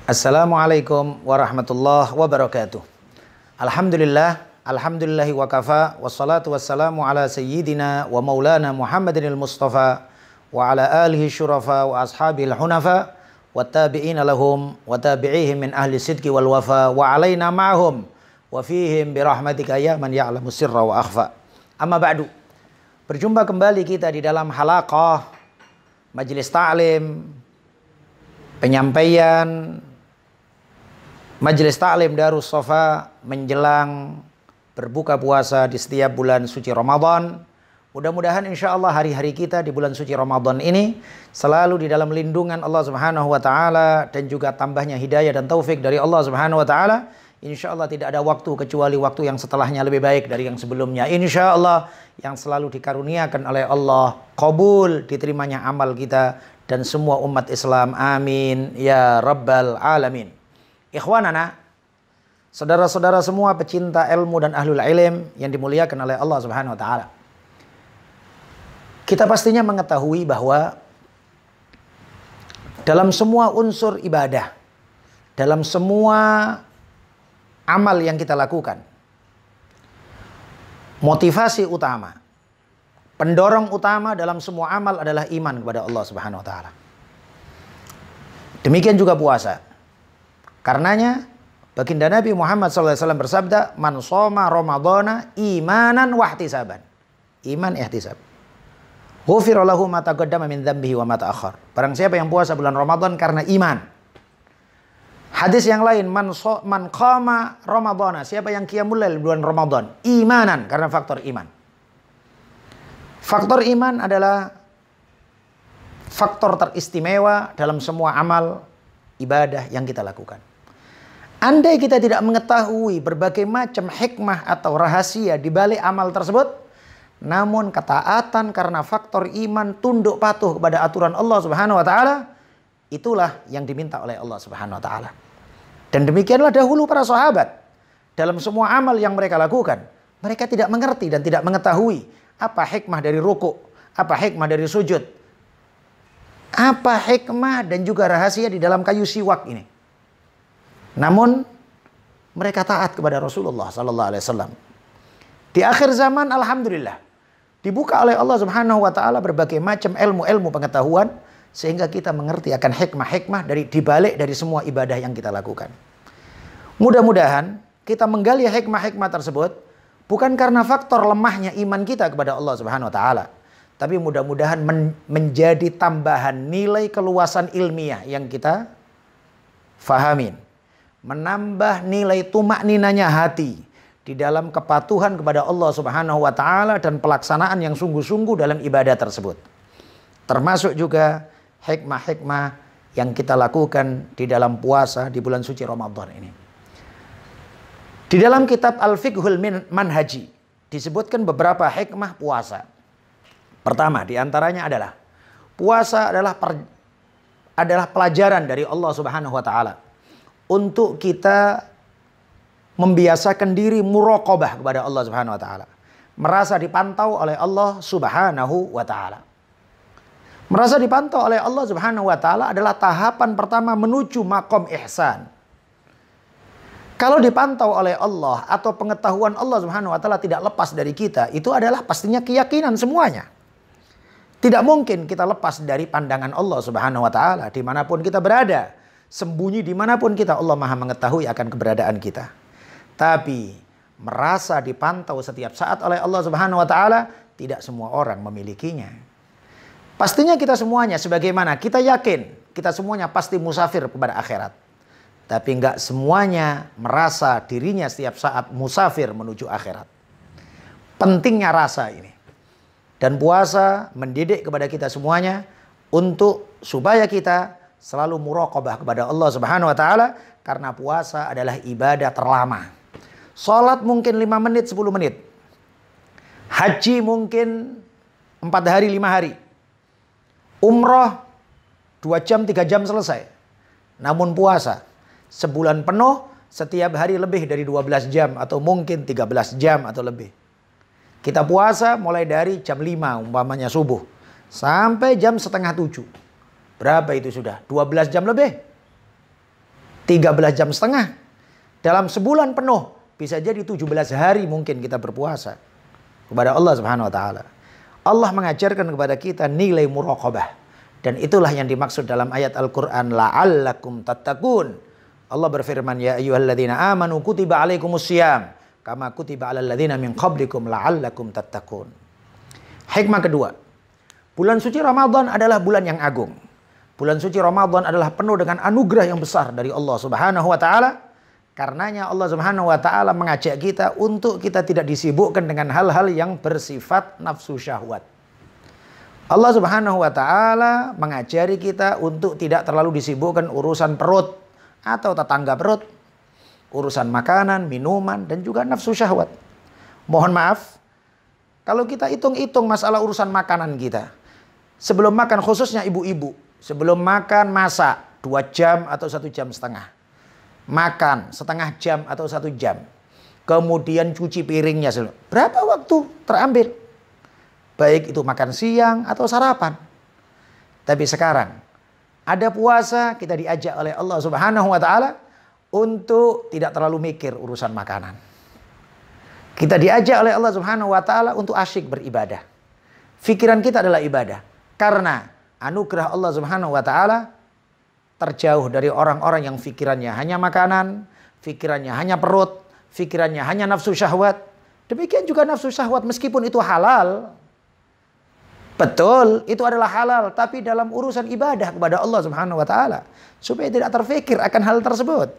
Assalamualaikum warahmatullahi wabarakatuh. Alhamdulillahi wa kafa, wassalatu wassalamu ala sayyidina wa maulana Muhammadinil Mustafa wa ala alihi syurafa wa ashabil hunafa wa tabi'ina lahum wa tabi'ihim min ahli sidqi wal wafa wa alaina ma'hum wa fihim birahmatika ya man ya'lamu sirra wa akhfa. Amma ba'du. Berjumpa kembali kita di dalam halaqah majelis ta'lim, penyampaian Majelis Ta'lim Darus Shafa menjelang berbuka puasa di setiap bulan suci Ramadan. Mudah-mudahan insya Allah hari-hari kita di bulan suci Ramadan ini selalu di dalam lindungan Allah Subhanahu wa Ta'ala dan juga tambahnya hidayah dan taufik dari Allah Subhanahu wa Ta'ala. Insya Allah tidak ada waktu kecuali waktu yang setelahnya lebih baik dari yang sebelumnya. Insya Allah yang selalu dikaruniakan oleh Allah, qabul diterimanya amal kita dan semua umat Islam. Amin ya rabbal alamin. Ikhwanana, saudara-saudara semua pecinta ilmu dan ahlul ilm yang dimuliakan oleh Allah Subhanahu wa Ta'ala. Kita pastinya mengetahui bahwa dalam semua unsur ibadah, dalam semua amal yang kita lakukan, motivasi utama, pendorong utama dalam semua amal adalah iman kepada Allah Subhanahu wa Ta'ala. Demikian juga puasa. Karenanya baginda Nabi Muhammad SAW bersabda, "Man shoma Ramadhana imanan wahtisaban." Iman ihtisab. Ghufira lahu ma taqaddama min dzambihi wa ma ta'akhkhar. Barang siapa yang puasa bulan Ramadan karena iman. Hadis yang lain, man qama Ramadhana, siapa yang qiyamul lail bulan Ramadan imanan, karena faktor iman. Faktor iman adalah faktor teristimewa dalam semua amal ibadah yang kita lakukan. Andai kita tidak mengetahui berbagai macam hikmah atau rahasia di balik amal tersebut, namun ketaatan karena faktor iman, tunduk patuh kepada aturan Allah Subhanahu wa Ta'ala, itulah yang diminta oleh Allah Subhanahu wa Ta'ala. Dan demikianlah dahulu para sahabat dalam semua amal yang mereka lakukan. Mereka tidak mengerti dan tidak mengetahui apa hikmah dari ruku', apa hikmah dari sujud, apa hikmah dan juga rahasia di dalam kayu siwak ini. Namun mereka taat kepada Rasulullah sallallahu alaihi wasallam. Di akhir zaman alhamdulillah dibuka oleh Allah Subhanahu wa Ta'ala berbagai macam ilmu-ilmu pengetahuan sehingga kita mengerti akan hikmah-hikmah dari dibalik dari semua ibadah yang kita lakukan. Mudah-mudahan kita menggali hikmah-hikmah tersebut bukan karena faktor lemahnya iman kita kepada Allah Subhanahu wa Ta'ala, tapi mudah-mudahan menjadi tambahan nilai keluasan ilmiah yang kita fahamin. Menambah nilai tumakninanya hati di dalam kepatuhan kepada Allah Subhanahu wa Ta'ala dan pelaksanaan yang sungguh-sungguh dalam ibadah tersebut. Termasuk juga hikmah-hikmah yang kita lakukan di dalam puasa di bulan suci Ramadan ini. Di dalam kitab Al-Fiqhul Manhaji disebutkan beberapa hikmah puasa. Pertama diantaranya adalah puasa adalah pelajaran dari Allah Subhanahu wa Ta'ala untuk kita membiasakan diri muraqabah kepada Allah Subhanahu wa Ta'ala. Merasa dipantau oleh Allah Subhanahu wa Ta'ala. Merasa dipantau oleh Allah Subhanahu wa Ta'ala adalah tahapan pertama menuju maqam ihsan. Kalau dipantau oleh Allah atau pengetahuan Allah Subhanahu wa Ta'ala tidak lepas dari kita, itu adalah pastinya keyakinan semuanya. Tidak mungkin kita lepas dari pandangan Allah Subhanahu wa Ta'ala dimanapun kita berada. Sembunyi dimanapun kita, Allah Maha mengetahui akan keberadaan kita. Tapi merasa dipantau setiap saat oleh Allah Subhanahu wa Ta'ala, tidak semua orang memilikinya. Pastinya kita semuanya, sebagaimana kita yakin kita semuanya pasti musafir kepada akhirat. Tapi enggak semuanya merasa dirinya setiap saat musafir menuju akhirat. Pentingnya rasa ini. Dan puasa mendidik kepada kita semuanya untuk supaya kita selalu muraqabah kepada Allah Subhanahu wa Ta'ala, karena puasa adalah ibadah terlama. Salat mungkin 5 menit, 10 menit. Haji mungkin 4 hari, 5 hari. Umrah 2 jam, 3 jam selesai. Namun puasa sebulan penuh, setiap hari lebih dari 12 jam atau mungkin 13 jam atau lebih. Kita puasa mulai dari jam 5 umpamanya subuh sampai jam setengah 7. Berapa itu sudah? 12 jam lebih. 13 jam setengah. Dalam sebulan penuh, bisa jadi 17 hari mungkin kita berpuasa kepada Allah Subhanahu wa taala. Allah mengajarkan kepada kita nilai muraqabah. Dan itulah yang dimaksud dalam ayat Al-Quran, la'allakum tattaqun. Allah berfirman, ya ayyuhalladzina amanu kutiba alaikumusiyam kama kutiba alal ladzina min qablikum la'allakum tattaqun. Hikmah kedua, bulan suci Ramadan adalah bulan yang agung. Bulan suci Ramadan adalah penuh dengan anugerah yang besar dari Allah Subhanahu wa taala. Karenanya Allah Subhanahu wa taala mengajak kita untuk kita tidak disibukkan dengan hal-hal yang bersifat nafsu syahwat. Allah Subhanahu wa taala mengajari kita untuk tidak terlalu disibukkan urusan perut atau tetangga perut, urusan makanan, minuman, dan juga nafsu syahwat. Mohon maaf, kalau kita hitung-hitung masalah urusan makanan kita, sebelum makan khususnya ibu-ibu, sebelum makan masak 2 jam atau 1 jam setengah. Makan setengah jam atau 1 jam. Kemudian cuci piringnya. Berapa waktu terambil? Baik itu makan siang atau sarapan. Tapi sekarang ada puasa, kita diajak oleh Allah Subhanahu wa taala untuk tidak terlalu mikir urusan makanan. Kita diajak oleh Allah Subhanahu wa taala untuk asyik beribadah. Pikiran kita adalah ibadah. Karena anugerah Allah Subhanahu wa taala terjauh dari orang-orang yang pikirannya hanya makanan, pikirannya hanya perut, pikirannya hanya nafsu syahwat. Demikian juga nafsu syahwat meskipun itu halal. Betul, itu adalah halal, tapi dalam urusan ibadah kepada Allah Subhanahu wa taala, supaya tidak terfikir akan hal tersebut.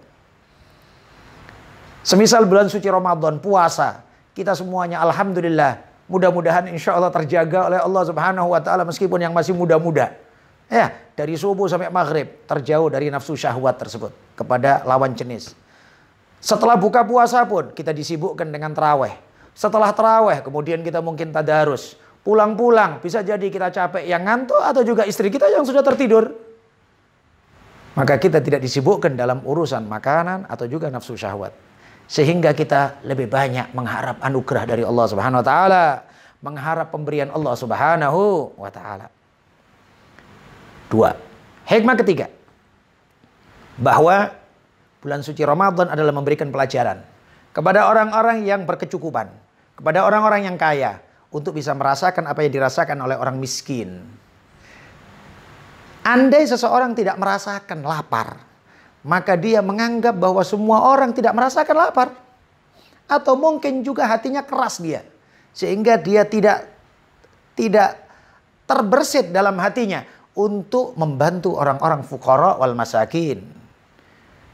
Semisal bulan suci Ramadan, puasa, kita semuanya alhamdulillah, mudah-mudahan insya Allah terjaga oleh Allah Subhanahu wa taala meskipun yang masih muda-muda. Ya, dari subuh sampai maghrib terjauh dari nafsu syahwat tersebut kepada lawan jenis. Setelah buka puasa pun kita disibukkan dengan taraweh. Setelah taraweh kemudian kita mungkin tadarus. Pulang-pulang bisa jadi kita capek yang ngantuk atau juga istri kita yang sudah tertidur. Maka kita tidak disibukkan dalam urusan makanan atau juga nafsu syahwat. Sehingga kita lebih banyak mengharap anugerah dari Allah Subhanahu wa taala, mengharap pemberian Allah Subhanahu wa taala. 2. Hikmah ketiga, bahwa bulan suci Ramadan adalah memberikan pelajaran kepada orang-orang yang berkecukupan, kepada orang-orang yang kaya, untuk bisa merasakan apa yang dirasakan oleh orang miskin. Andai seseorang tidak merasakan lapar, maka dia menganggap bahwa semua orang tidak merasakan lapar. Atau mungkin juga hatinya keras dia, sehingga dia tidak terbersit dalam hatinya untuk membantu orang-orang fuqara wal masakin.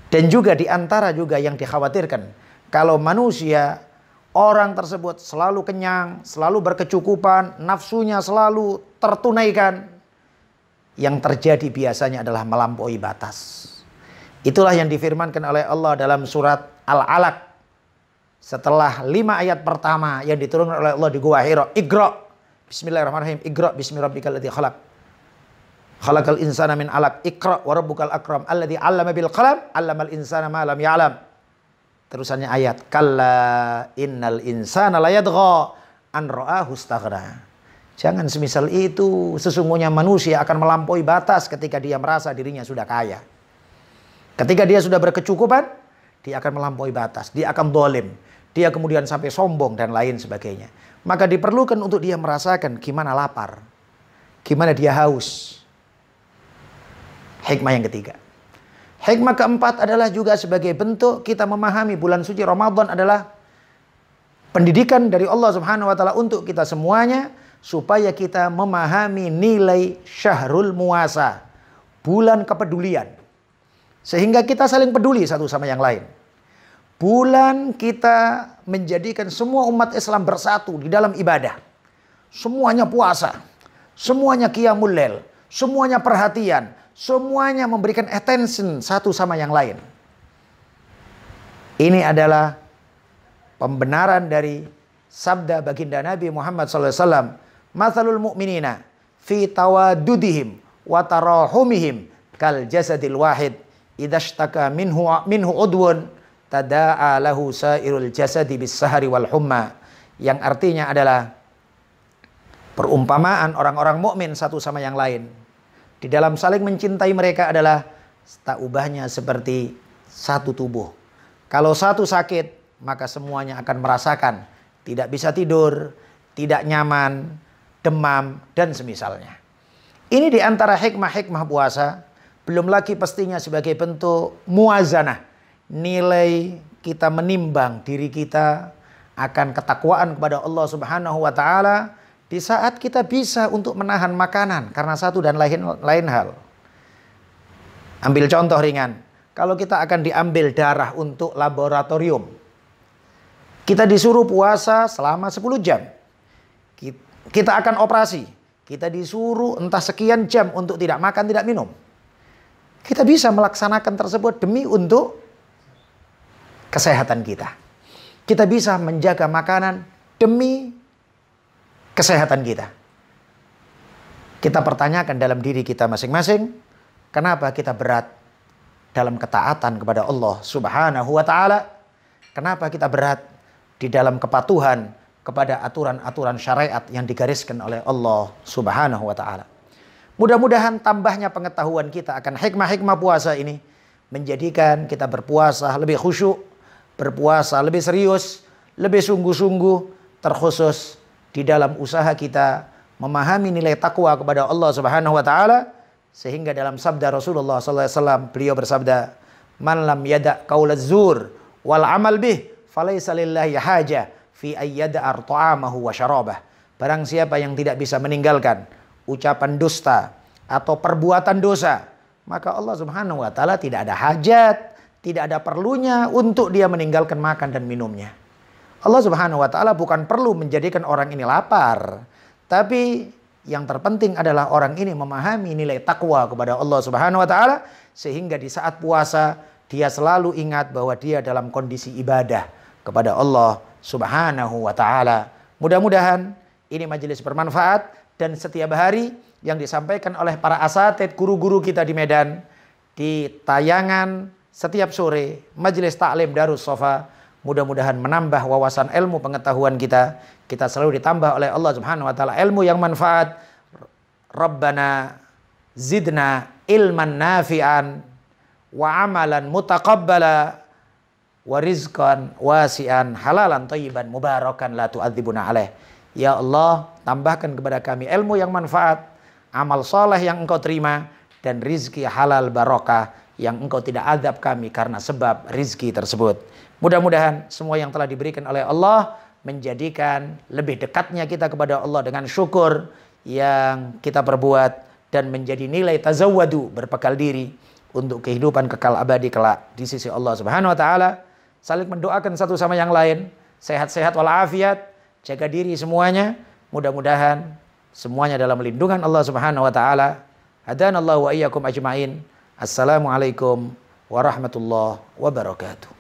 Dan juga diantara juga yang dikhawatirkan, kalau manusia, orang tersebut selalu kenyang, selalu berkecukupan, nafsunya selalu tertunaikan, yang terjadi biasanya adalah melampaui batas. Itulah yang difirmankan oleh Allah dalam surat Al-Alaq. Setelah 5 ayat pertama yang diturunkan oleh Allah di Gua Hira. Iqra. Bismillahirrahmanirrahim. Iqra bismi rabbikal ladzi khalaq. Khalaqal insana min 'alaq. Iqra wa rabbukal akram alladzi 'allama bil qalam 'allamal insana ma lam ya'lam. Terusannya ayat, kalla innal insana layadgha an ra'ahu istaghna. Jangan semisal itu, sesungguhnya manusia akan melampaui batas ketika dia merasa dirinya sudah kaya. Ketika dia sudah berkecukupan, dia akan melampaui batas, dia akan zalim, dia kemudian sampai sombong dan lain sebagainya. Maka diperlukan untuk dia merasakan gimana lapar, gimana dia haus. Hikmah yang ketiga. Hikmah keempat adalah juga sebagai bentuk kita memahami bulan suci Ramadan adalah pendidikan dari Allah Subhanahu wa taala untuk kita semuanya, supaya kita memahami nilai syahrul muasa, bulan kepedulian. Sehingga kita saling peduli satu sama yang lain. Bulan kita menjadikan semua umat Islam bersatu di dalam ibadah. Semuanya puasa, semuanya qiyamul lail, semuanya perhatian, semuanya memberikan attention satu sama yang lain. Ini adalah pembenaran dari sabda baginda Nabi Muhammad SAW. Mathalul mu'minina fi tawadudihim wa tarahumihim kal jasadil wahid idashtaka minhu udwun tada'a lahu sairul jasadi bis sahari wal humma. Yang artinya adalah perumpamaan orang-orang mukmin satu sama yang lain di dalam saling mencintai mereka adalah tak ubahnya seperti satu tubuh. Kalau satu sakit, maka semuanya akan merasakan tidak bisa tidur, tidak nyaman, demam, dan semisalnya. Ini di antara hikmah-hikmah puasa. Belum lagi pastinya sebagai bentuk muazanah, nilai kita menimbang diri kita akan ketakwaan kepada Allah Subhanahu wa taala di saat kita bisa untuk menahan makanan karena satu dan lain hal. Ambil contoh ringan. Kalau kita akan diambil darah untuk laboratorium, kita disuruh puasa selama 10 jam. Kita akan operasi, kita disuruh entah sekian jam untuk tidak makan, tidak minum. Kita bisa melaksanakan tersebut demi untuk kesehatan kita. Kita bisa menjaga makanan demi kesehatan kita. Kita pertanyakan dalam diri kita masing-masing, kenapa kita berat dalam ketaatan kepada Allah Subhanahu wa taala? Kenapa kita berat di dalam kepatuhan kepada aturan-aturan syariat yang digariskan oleh Allah Subhanahu wa taala? Mudah-mudahan tambahnya pengetahuan kita akan hikmah-hikmah puasa ini menjadikan kita berpuasa lebih khusyuk, berpuasa lebih serius, lebih sungguh-sungguh, terkhusus di dalam usaha kita memahami nilai takwa kepada Allah Subhanahu wa taala, sehingga dalam sabda Rasulullah sallallahu alaihi wasallam beliau bersabda, "Man lam yada' qaulaz zur wal amal bih, falaysa lillahi haja fi ayyada'ar ta'amahu wa syarabah." Barang siapa yang tidak bisa meninggalkan ucapan dusta atau perbuatan dosa, maka Allah Subhanahu wa taala tidak ada hajat, tidak ada perlunya untuk dia meninggalkan makan dan minumnya. Allah Subhanahu wa taala bukan perlu menjadikan orang ini lapar, tapi yang terpenting adalah orang ini memahami nilai takwa kepada Allah Subhanahu wa taala, sehingga di saat puasa dia selalu ingat bahwa dia dalam kondisi ibadah kepada Allah Subhanahu wa taala. Mudah-mudahan ini majelis bermanfaat, dan setiap hari yang disampaikan oleh para asatidz guru-guru kita di Medan, di tayangan setiap sore majelis taklim Darus Sofa, mudah-mudahan menambah wawasan ilmu pengetahuan kita. Kita selalu ditambah oleh Allah Subhanahu wa taala ilmu yang manfaat. Rabbana zidna ilman nafi'an wa amalan mutaqabbala wa rizqan wasi'an halalan thayyiban mubarakan la tu'adzibuna alaih. Ya Allah, tambahkan kepada kami ilmu yang manfaat, amal soleh yang Engkau terima, dan rizki halal barokah yang Engkau tidak azab kami karena sebab rizki tersebut. Mudah-mudahan semua yang telah diberikan oleh Allah menjadikan lebih dekatnya kita kepada Allah dengan syukur yang kita perbuat, dan menjadi nilai tazawwadu, berbekal diri untuk kehidupan kekal abadi kelak di sisi Allah Subhanahu wa taala. Saling mendoakan satu sama yang lain, sehat-sehat walafiat, jaga diri semuanya. Mudah-mudahan semuanya dalam lindungan Allah Subhanahu wa taala. Hadanallahu wa iyyakum ajmain. Assalamualaikum warahmatullahi wabarakatuh.